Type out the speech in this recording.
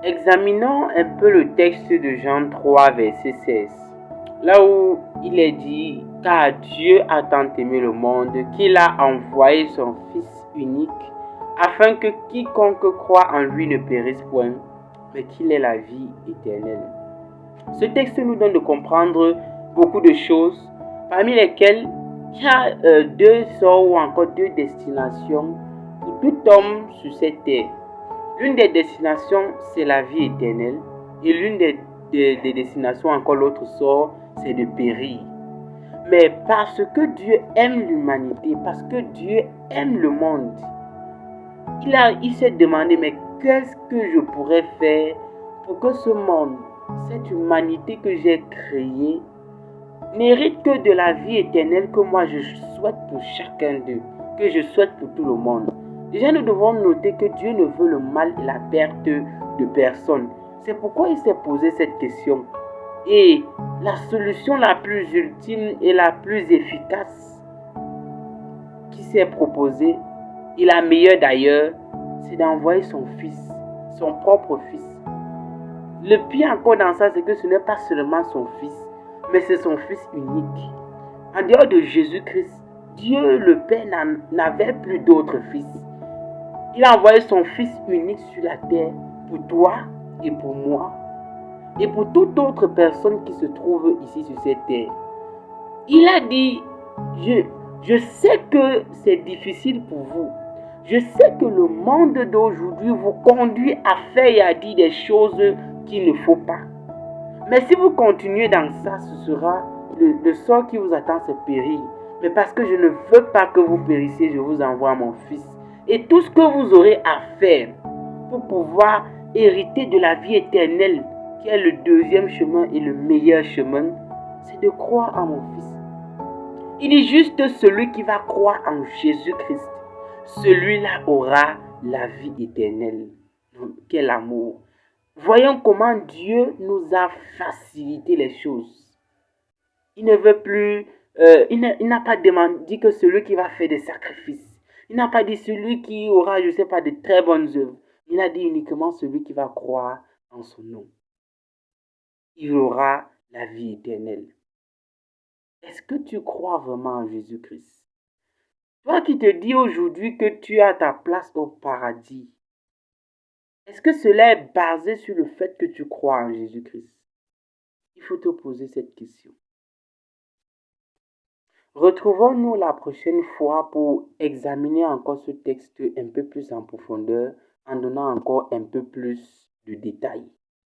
Examinons un peu le texte de Jean 3, verset 16. Là où il est dit, car Dieu a tant aimé le monde qu'il a envoyé son Fils unique, afin que quiconque croit en lui ne périsse point, mais qu'il ait la vie éternelle. Ce texte nous donne de comprendre beaucoup de choses, parmi lesquelles il y a deux sorts ou encore deux destinations pour tout homme sur cette terre. L'une des destinations, c'est la vie éternelle, et l'une des destinations, encore l'autre sort, c'est de périr. Mais parce que Dieu aime l'humanité, parce que Dieu aime le monde, il s'est demandé, mais qu'est-ce que je pourrais faire pour que ce monde, cette humanité que j'ai créée, n'hérite que de la vie éternelle que moi je souhaite pour chacun d'eux, que je souhaite pour tout le monde. Déjà, nous devons noter que Dieu ne veut le mal et la perte de personne. C'est pourquoi il s'est posé cette question. Et la solution la plus ultime et la plus efficace qui s'est proposée, et la meilleure d'ailleurs, c'est d'envoyer son fils, son propre fils. Le pire encore dans ça, c'est que ce n'est pas seulement son fils, mais c'est son fils unique. En dehors de Jésus-Christ, Dieu le Père n'avait plus d'autre fils. Il a envoyé son fils unique sur la terre pour toi et pour moi et pour toute autre personne qui se trouve ici sur cette terre. Il a dit, je sais que c'est difficile pour vous. Je sais que le monde d'aujourd'hui vous conduit à faire et à dire des choses qu'il ne faut pas. Mais si vous continuez dans ça, ce sera le sort qui vous attend, c'est périr. Mais parce que je ne veux pas que vous périssiez, je vous envoie mon fils. Et tout ce que vous aurez à faire pour pouvoir hériter de la vie éternelle, qui est le deuxième chemin et le meilleur chemin, c'est de croire en mon fils. Il dit juste celui qui va croire en Jésus-Christ, celui-là aura la vie éternelle. Quel amour! Voyons comment Dieu nous a facilité les choses. Il ne veut plus, il n'a pas dit que celui qui va faire des sacrifices. Il n'a pas dit celui qui aura, je ne sais pas, de très bonnes œuvres. Il a dit uniquement celui qui va croire en son nom. Il aura la vie éternelle. Est-ce que tu crois vraiment en Jésus-Christ? Toi qui te dis aujourd'hui que tu as ta place au paradis, est-ce que cela est basé sur le fait que tu crois en Jésus-Christ? Il faut te poser cette question. Retrouvons-nous la prochaine fois pour examiner encore ce texte un peu plus en profondeur, en donnant encore un peu plus de détails.